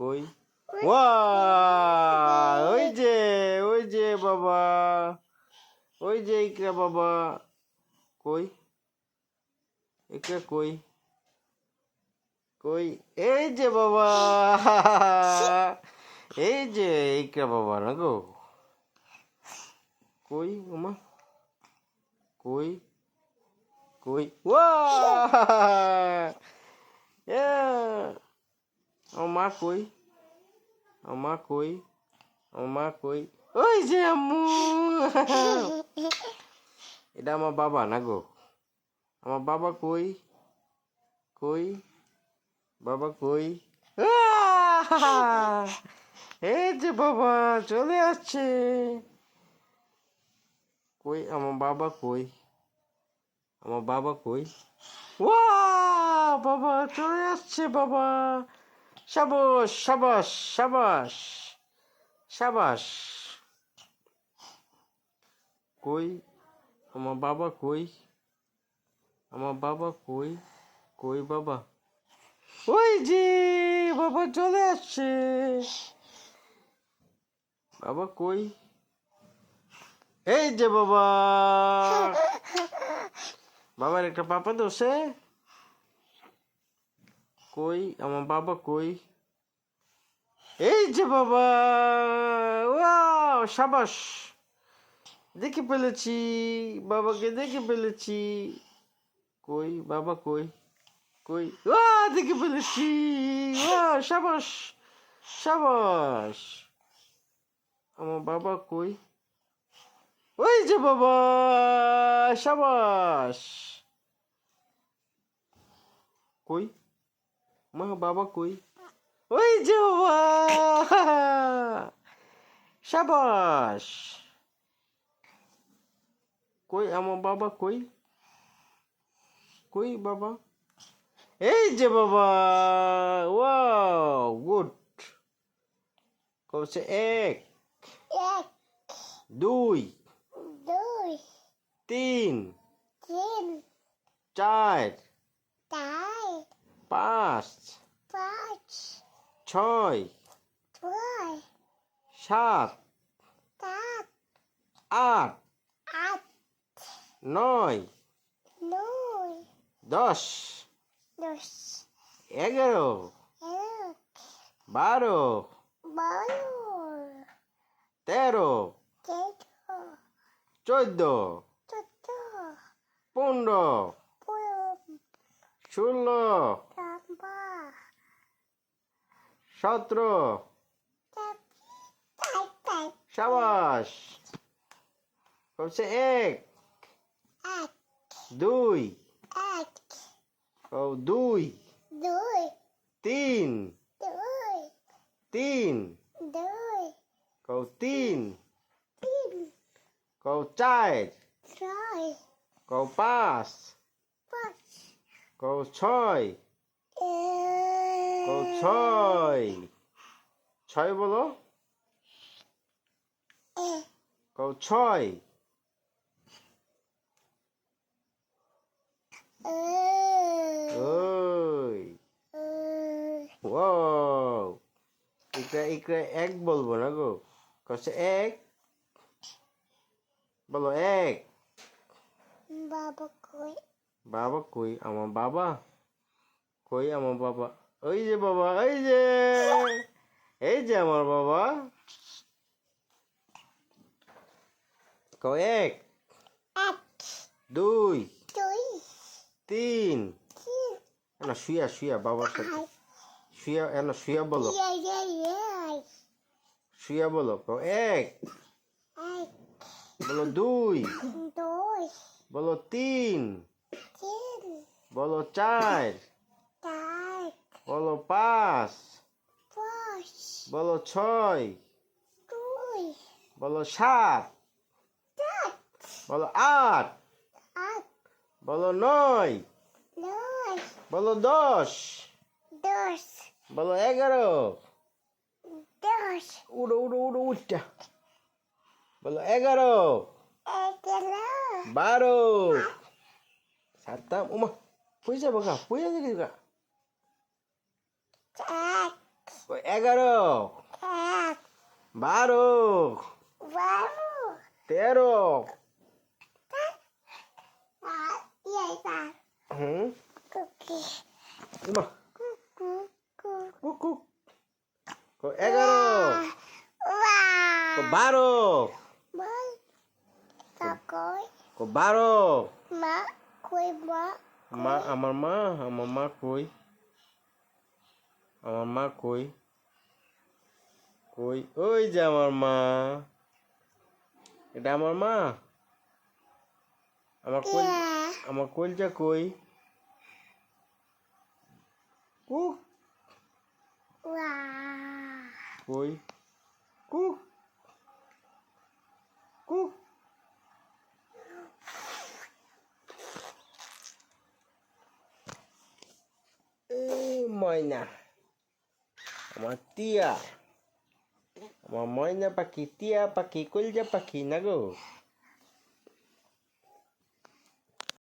কই ওয়া ওই যে বাবা ওই যে ইকরা বাবা কই ইকরা কই কই এই যে বাবা এই যে ইকরা বাবা না গো কই ওমা কই কই ওয়া আমার মা কই আমার মা কই আমার মা কই ওই যে আম্মু এটা আমার বাবা না গো আমার বাবা কই কই বাবা কই এই যে বাবা চলে আসছে কই আমার বাবা কই আমার বাবা কই ওয়া বাবা চলে আসছে বাবা সাবাস সাবাস সাবাস সাবাস কই আমার বাবা কই আমার বাবা কই কই বাবা ওই যে বাবা চলে আসছে বাবা কই এই যে বাবা বাবার একটা পাপা দোষে কই আমার বাবা কই এই যে বাবা ওয়াও সাবাস দেখে ফেলেছি বাবাকে দেখে ফেলেছি কই বাবা কই কই দেখে ফেলেছি সাবাস সাবাস আমার বাবা কই ওই যে বাবা সাবাস কই মা বাবা কই ওই যে বাবা সাবাস কই আমার বাবা কই কই বাবা এই যে বাবা ওয়াও গুড কবছে এক দুই তিন চার পাঁচ ছয় সাত আট নয় 10 11 12 13 14 15 16 17 সাবাস কবছে এক দুই দুই তিন তিন তিন চার পাঁচ ছয় ছয় ছয় বলো ছয় ওই ও ইকরা এক বলবো না গো কচ্ছে এক বলো এক বাবা কই আমার বাবা কই আমার বাবা ওই যে বাবা এই যে আমার বাবা কও এক দুই তিন না শুয়া বাবার সাথে শুয়া বলো শুয়া বলো কও এক বলো দুই বলো তিন বলো চার বলো পাঁচ বলো ছয় বলো সাত বলো আট বলো নয় বলো 10 বলো 11 উঠটা বলো 11 12 সাতটা উমা পুই যাবো গা পুই যাবি গা 11 12 13 হুম কুকু 11 12 12 মা আমার মা কই কই ওই যে আমার মা এটা আমার মা আমার কলজা কই কুক কই কুক কুক এই ময়না আমার টিয়া আমার ময়না পাখি টিয়া পাখি কলজা পাখি না গো